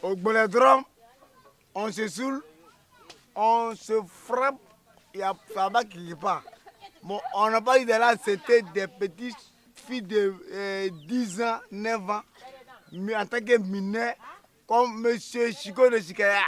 Au bolodrome, on se saoule, on se frappe, il y a Faba qui part. Bon, on n'a pas eu de là, c'était des petites filles de 10 ans, 9 ans, mais en tant que mineurs, comme M. Chico de Chikaya.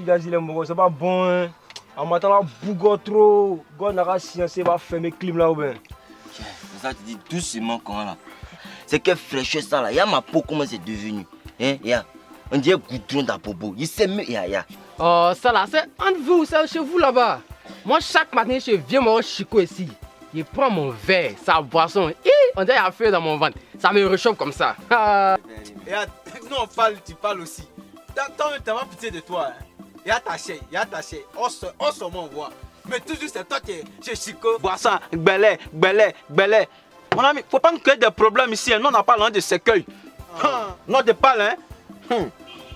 Gazi, les mogos, c'est pas bon, hein. En matin, là, bougon trop. God n'a pas sciencé, va fermer le clim là ou bien. Ça te dit doucement quand là. C'est que fraîcheur ça là. Y'a ma peau, comment c'est devenu. Hein, y'a. On dirait goudron dans popo. Il s'est mis, y'a. Oh, ça là, c'est entre vous, c'est chez vous là-bas. Moi, chaque matin, je viens mon Chico ici. Il prend mon verre, sa boisson. On dirait qu'il y a feu dans mon ventre. Ça me réchauffe comme ça. Nous on parle, tu parles aussi. T'as pas pitié de toi. Hein. Y'a ta chaîne. On se voit. Mais toujours c'est toi qui es chez Chico. Boisson, belé. Mon ami, faut pas nous créer des problèmes ici. Hein. Nous on n'a pas l'un de cercueil. Non, de parle, hein.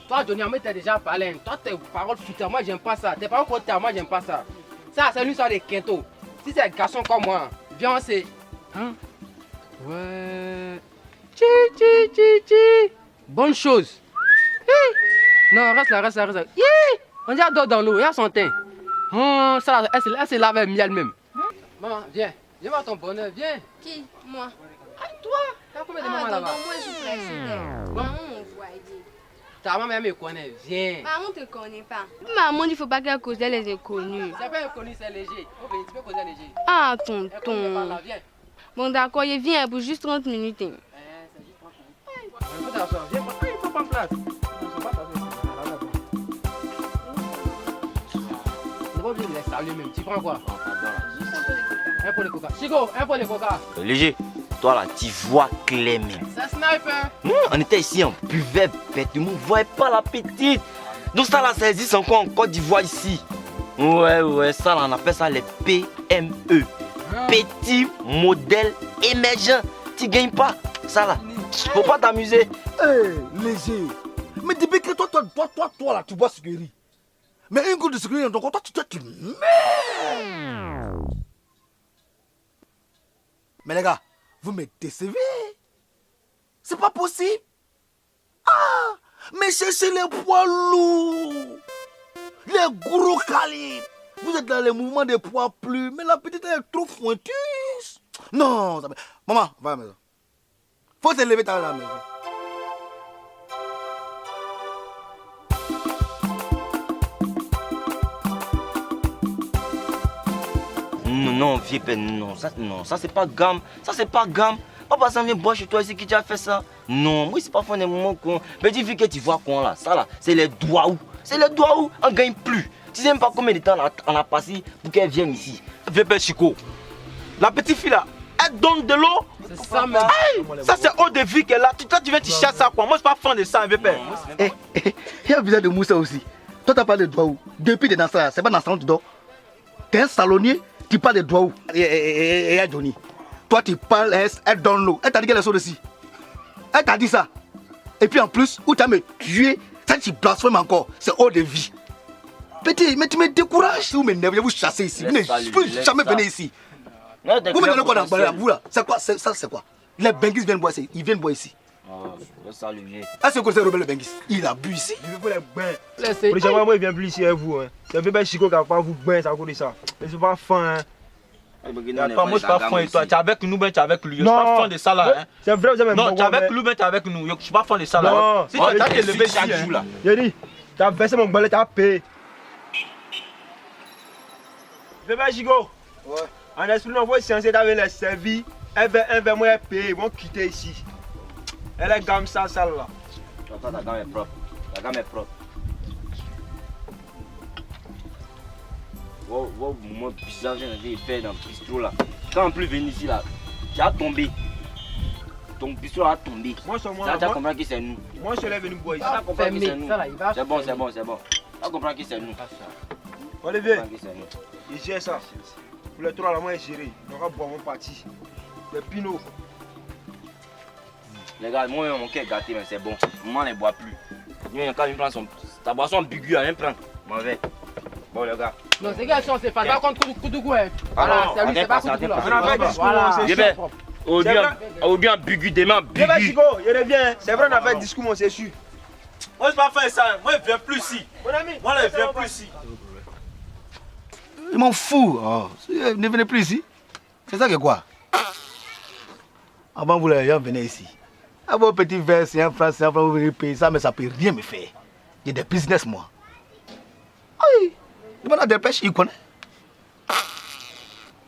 Toi, Johnny, on t'as déjà parlé. Toi, tes paroles futures, moi, j'aime pas ça. Tes paroles côté, moi, j'aime pas ça. Ça, c'est l'histoire des quintos. Si c'est un garçon comme moi, viens, c'est. Hein? Ouais. Chi. Bonne chose. Non, reste là. On dirait d'autres dans l'eau, il y a son teint. Ça, elle se lave avec miel même. Maman, viens. Viens voir ton bonheur, viens. Qui? Moi? Ah, toi? T'as combien de mamans là-bas? Moi, je vous laisse. Maman m'envoie. Ta maman me connaît, viens. Maman ne te connaît pas. Maman, il ne faut pas qu'elle cause les inconnus. C'est pas inconnu, c'est léger. Tu peux causer léger. Ah, Elle connaît pas tonton. là, viens. Bon, d'accord, il vient pour juste 30 minutes. C'est juste 30 minutes. Il faut t'asseoir, viens, il faut prendre place. C'est pas obligé de les saluer même. Tu prends quoi? Un pot de coca. Chico, un pot de coca. Léger, toi là, tu vois clairement. C'est sniper. On était ici, on buvait bête, on ne voyait pas la petite. Donc ça là, ça existe encore en Côte d'Ivoire ici. Ouais, ça là, on appelle ça les PME. Petit modèle émergent. Tu gagnes pas, ça là. Faut pas t'amuser. Léger. Mais depuis que toi là, tu bois sucrerie. Mais une goutte de sucrerie dans ton corps, toi, tu meurs. Mais les gars, vous me décevez. C'est pas possible. Ah, mais cherchez les poids lourds. Les gros calibres. Vous êtes dans les mouvements des poids plus. Mais la petite est trop pointues. Non, ça... Maman, va à la maison. Faut se lever à la maison. Non, vieux père, non, ça c'est pas gamme. Ça c'est pas gamme. Papa, ça vient boire chez toi ici qui t'a fait ça. Non, moi c'est pas fan des moments con. Mais dis, vu que tu vois quoi là, ça là, c'est les doigts où. C'est les doigts où on gagne plus. Tu sais même pas combien de temps on a passé pour qu'elle vienne ici. Vieux père Chico. La petite fille là, elle donne de l'eau. C'est ça, même. Ça c'est eau de vie qu'elle a. Toi tu viens tu cherches ça quoi. Moi je suis pas fan de ça, vieux père. Il y a besoin de Moussa aussi. Toi t'as parlé de doigts où. Depuis t'es dans ça, c'est pas dans ça que tu dors. T'es un salonnier. Tu parles de doigts où? Et Johnny. Toi tu parles, elle donne l'eau. Elle t'a dit qu'elle est sortie ici. Elle t'a dit ça. Et puis en plus, où tu as me tué, ça tu blasphèmes encore. C'est hors de vie. Petit, mais tu me décourages. Si vous m'énervez, vous chassez ici. Vous ne pouvez jamais venir ici. Vous me donnez quoi dans vous là? C'est quoi? Ça c'est quoi? Les Benguis viennent boire ici. Ils viennent boire ici. Ah, c'est quoi c'est Robert le Benguis? Il a bu ici. Il veut les bains. Laissez. Pour les gens, moi, il vient plus ici avec vous. Hein. C'est un bébé Chico qui a pas vous bain, ça cause de ça. Mais c'est pas fin. Hein. Moi je suis pas fan de toi. Tu es avec nous, ben tu es avec lui. Je suis pas fan de ça là. Hein. C'est vrai, vous avez Non, tu es avec lui, ben tu es avec nous. Je suis pas fan de ça là. Non. Si tu as été levé chaque jour là. J'ai dit, tu as versé mon balai, tu as payé. Bébé Chico. Ouais. En esprit, on voit si on s'est avec les servis. Un verre, moi, payé. Ils vont quitter ici. Elle est gamme ça, là. Ta gamme est propre. Ta gamme est propre. Wow, moi bizarre, j'ai fait dans le bistrot là. Quand on peut venir ici là, tu as tombé. ton bistrot va tomber. Moi, sur moi, Ça, tu vas comprendre qui c'est nous. moi, je suis venu boire ici. Tu vas comprendre qui c'est nous. Ça, là, il va C'est bon, fermer. c'est bon, c'est bon. Tu vas comprendre qui c'est nous. Olivier, Comprendre qui c'est nous. il gère ça. Pour les trois, là, moi, il gère. On va boire mon parti. Les pinots. Les gars, moi, mon cœur est gâté, mais c'est bon. Moi, on ne boit plus. Quand il prend ta boisson ambigu, il prend. M'en vais. Bon, les gars. Non, c'est quelle chance, c'est pas. Par contre, Koutougou, hein. Ah Voilà, non, c'est lui, c'est pas attends, Koutougou là. attends, On a fait discours, Voilà. c'est Je sûr. vais. Aujourd'hui, ambigu, demain, Je vais, ambigu. Chico, il revient. C'est vrai, on a fait discours, mon c'est sûr. Moi, je vais pas faire ça. Moi, je viens plus ici. Mon ami, Moi, là, je viens plus ici. Je m'en fous. Oh, ne venez plus ici. C'est ça que quoi? Avant, vous les gens venaient ici. À vos petits verres, c'est un franc, c'est un franc, vous venez payer ça, mais ça ne peut rien me faire. J'ai des business, moi. Oui. Les gens de pêche, ils connaissent.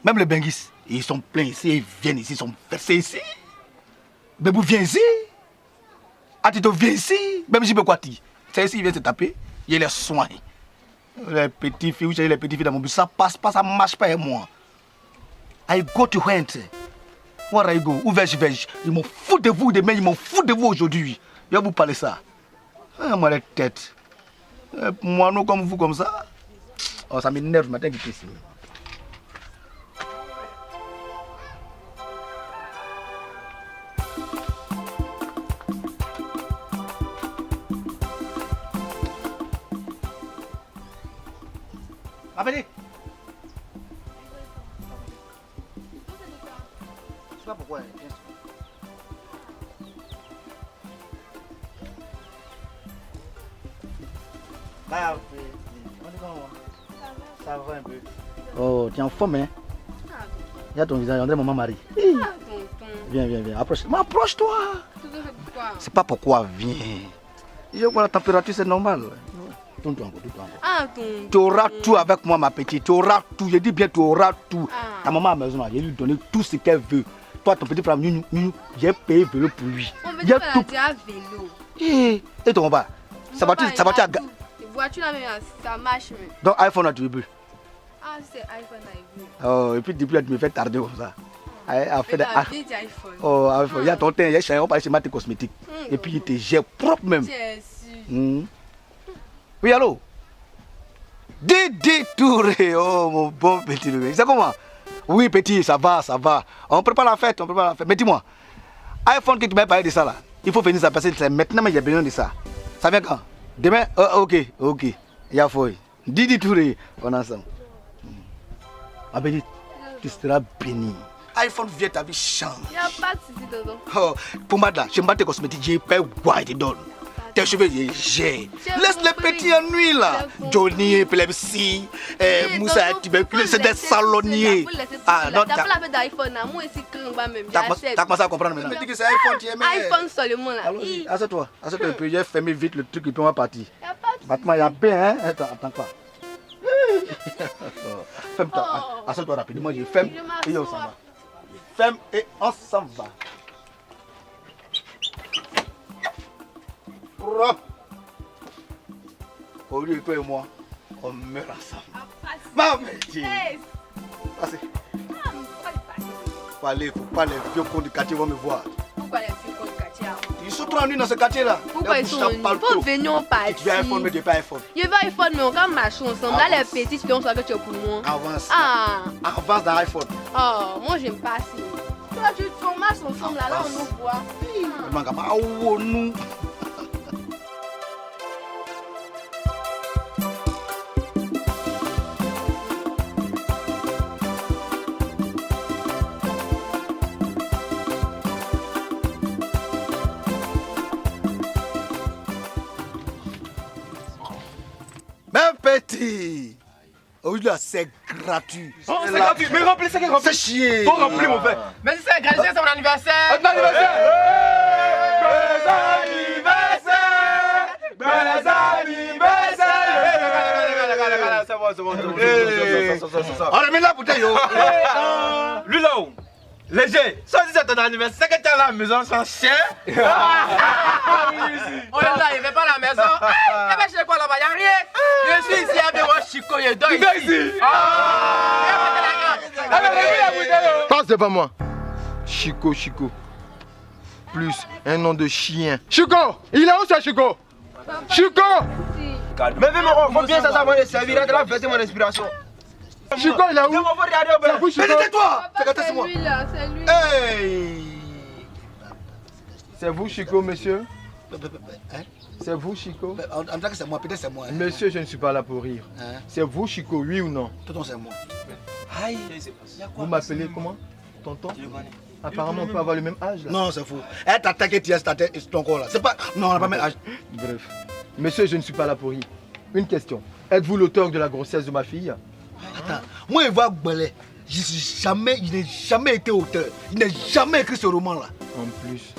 Même les Benguis, ils sont pleins ici, ils viennent ici, ils sont versés ici. Bébou vient ici. Atito vient ici. Même si Bekwati. C'est ici, il vient se taper. Il les soigne. Les petites filles, j'ai les petites filles dans mon bus, ça passe pas, ça marche pas avec moi. I go to Went. Where I go? Où vais-je? Ils m'ont foutu de vous demain, ils m'ont foutu de vous aujourd'hui. Je vais vous parler ça. Ah, moi, les têtes. Moi, non, comme vous, comme ça. Oh, ça m'énerve le matin qu'il est ici. Appelez. Je sais pas pourquoi. Là, on est comment? Ça va un peu. Oh, tu es en forme, hein? Il y a ton visage, on dirait maman Marie. Ah, tonton. Viens, approche. Mais approche-toi. Tonton, c'est pourquoi? C'est pas pourquoi, viens. Je vois la température, c'est normal. Tourne-toi encore. Ah, tonton. Tu auras tout avec moi, ma petite. Tu auras tout. Je dis bien, tu auras tout. Ah. Ta maman à la maison, je vais lui donner tout ce qu'elle veut. Toi, ton petit frère, j'ai payé vélo pour lui. On veut Il y a dire tout. qu'elle a déjà vélo. Et ton papa, ça va-tu à... Les voitures là, même, ça marche. Mais... Donc, iPhone, là, tu veux plus. Ah, c'est iPhone là, il veut. Oh, et puis depuis là, tu me fais tarder comme ça. À faire Mais des... t'as bien dit iPhone. Oh, iPhone. Il y a ton teint, il y a chez on parle chez Maté Cosmétique. Et puis, il te gère propre même. Tiens, sûr. Oui, allô? Didi Touré, oh mon bon petit bébé. C'est comment? Oui, petit, ça va. On prépare la fête. Mais dis-moi, iPhone que tu m'as parlé de ça là, il faut venir ça parce que c'est maintenant mais j'ai besoin de ça. Ça vient quand? Demain? Ok. Il y a fouille. Didi Touré, on est ensemble. Abedi, tu seras béni. iPhone vient ta vie change. Il n'y a pas de souci, tonton. Oh, pour moi là, chez Maté Cosmétique, j'ai pas quoi te donne. Tes cheveux, j'ai. Laisse les petits ennuis là. Johnny, épilepsie, Moussa, tuberculose, c'est des salonniers. Ah non, t'as pas la fête d'iPhone là. Moi aussi, quand on va même. T'as commencé à comprendre maintenant. Tu dis que c'est iPhone, tu aimes. iPhone seulement là. Allons-y, assieds-toi. Assieds-toi, puis j'ai fermé vite le truc et puis on va partir. Il n'y a pas de souci. Maintenant, il y a bien, hein. Attends quoi. Ferme-toi. Assieds-toi rapidement, je ferme et on s'en va. Ferme et on s'en va. Propre. Au lieu de toi et moi, on meurt ensemble. Ma petite. Passez. Faut pas les vieux cons du quartier vont me voir. Pourquoi les filles comme Katia? Ils sont trop ennuyés dans ce quartier-là. Pourquoi ils sont ennuyés? Faut venir en partie. Tu veux iPhone, mais tu n'as pas iPhone. Je veux iPhone, mais on va marcher ensemble. Là, les petits filles, on sait que tu es pour moi. Avance. Ah. Avance dans l'iPhone. Oh, moi, j'aime pas ça. Toi, tu te marches ensemble, là, on nous voit. Nous. Même petit. Aujourd'hui, c'est gratuit. Oh, c'est gratuit. Mais remplis, c'est C'est chier. Faut remplir, mon frère. Mais si c'est gratuit, c'est mon anniversaire. Bon anniversaire. Bon anniversaire. C'est bon. On remet la bouteille. Lui là-haut, léger, ça dit c'est ton anniversaire, c'est que tu es à la maison sans chien. On est là, il ne fait pas à la maison. Eh ben, je sais quoi là-bas, il n'y a rien. Je suis ici avec moi, Chico, il est dedans. Il vient ici. Passe devant moi. Chico. plus, un nom de chien. Chico, il est où ça, Chico? Chico! Mais viens, mon faut bien ça, ça va servir. Là, là, verser mon inspiration. Chico, il est où? C'est vous, Chico? Mais tais-toi! Papa, c'est lui là, c'est lui. Hey! C'est vous, Chico, monsieur? Hein? C'est vous, Chico? En tant que c'est moi, peut-être c'est moi. Hein? Monsieur, je ne suis pas là pour rire. Hein? C'est vous, Chico, oui ou non? Tonton, c'est moi. Aïe. Vous m'appelez comment? Tonton? Apparemment, on peut avoir le même âge là. Non, c'est faux. Elle t'attaque et tu as ta tête et ton corps là. C'est pas. Non, on n'a pas le même âge. Bref. Monsieur, je ne suis pas là pour rire. Une question. Êtes-vous l'auteur de la grossesse de ma fille? Attends, moi, il va Gbele. Je n'ai jamais été auteur. Il n'a jamais écrit ce roman là. En plus.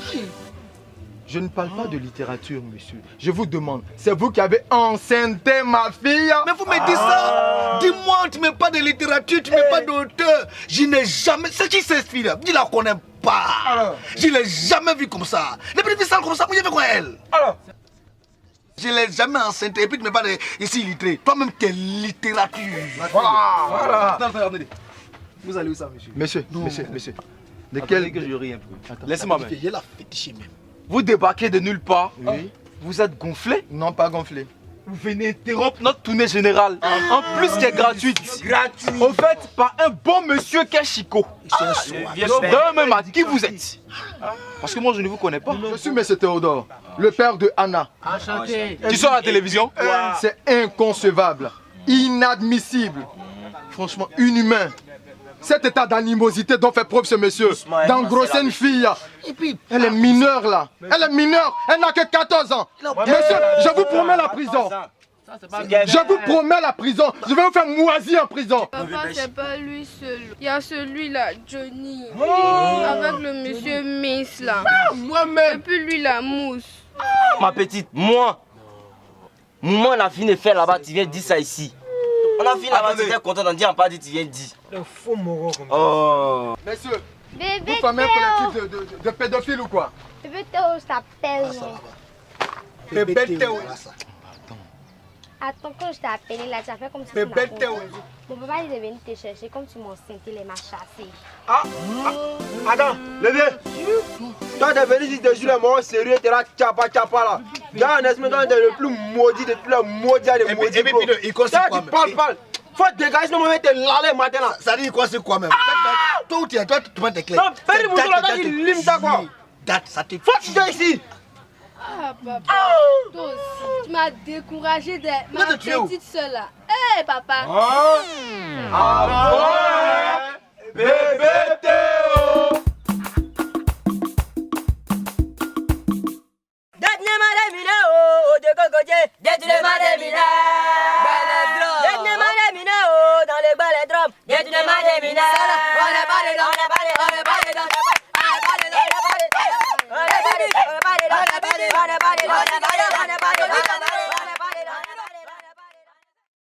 Je ne parle pas de littérature, monsieur. Je vous demande, c'est vous qui avez enceinté ma fille? Mais vous me dites ça? Dis-moi, tu ne mets pas de littérature, tu ne mets pas d'auteur. Je n'ai jamais. C'est qui cette fille là? Je ne la connais pas. Je ne l'ai jamais vue comme ça. Les petites filles sales comme ça, moi j'ai fait quoi elle? Je ne l'ai jamais enceintée. Et puis tu ne mets pas de ici littérature. Toi-même, tu es littérature. Voilà. Attendez. Vous allez où ça, monsieur? Monsieur. De quel... que je ris un peu. Laissez-moi même. J'ai la fétiche même. Vous débarquez de nulle part. Oui. Vous êtes gonflé. Non, pas gonflé. Vous venez interrompre notre tournée générale. En plus, qui est gratuite. Au fait, par un bon monsieur qui est Chico. D'un même à qui vous êtes. Parce que moi, je ne vous connais pas. Je suis monsieur Théodore, le père de Anna. Enchanté. Tu sors à la télévision. C'est inconcevable, inadmissible, franchement inhumain. Cet état d'animosité dont fait preuve ce monsieur, d'engrosser une fille. Et puis, Elle est mineure là. Elle est mineure. Elle n'a que 14 ans. Monsieur, je vous promets la prison. Je vous promets la prison. Je vais vous faire moisir en prison. Papa, c'est pas lui seul. Il y a celui-là, Johnny. Avec le monsieur Miss là. Moi-même. Et puis lui, la mousse. Ma petite, moi, on a fini de faire là-bas, tu viens dire ça ici. On a fini là-bas, tu viens content d'en dire, on pas dit, tu viens dire. Le faux moron comme ça. Oh. Messieurs, Bébé vous formez un Théo. collectif de pédophiles ou quoi? Bébé Théo s'appelle. Bébé Théo. Attends, quand je t'ai appelé là, tu as fait comme si tu Bébé m'as Théo. confondu. Mon papa il est venu te chercher, comme tu m'as senti, il m'a chassé. Attends, levier. Toi, t'es venu ici, t'es sur les morts sérieux, t'es là, tchapa là. Dans un esprit, toi, t'es le plus maudit de tous les maudits des maudits. Et puis, il considère quoi même? Parle. Faut dégager, sinon, on va te laler matin là. Ça dit, il considère quoi même? Toi, tu prends tes clés. Non, fais du boulot là, il lime ta quoi. Date, ça te Faut que tu viens ici. Ah, papa. Toi aussi, tu m'as découragé de ma Mais tu es où? petite soeur là. Hé, papa. Bébé.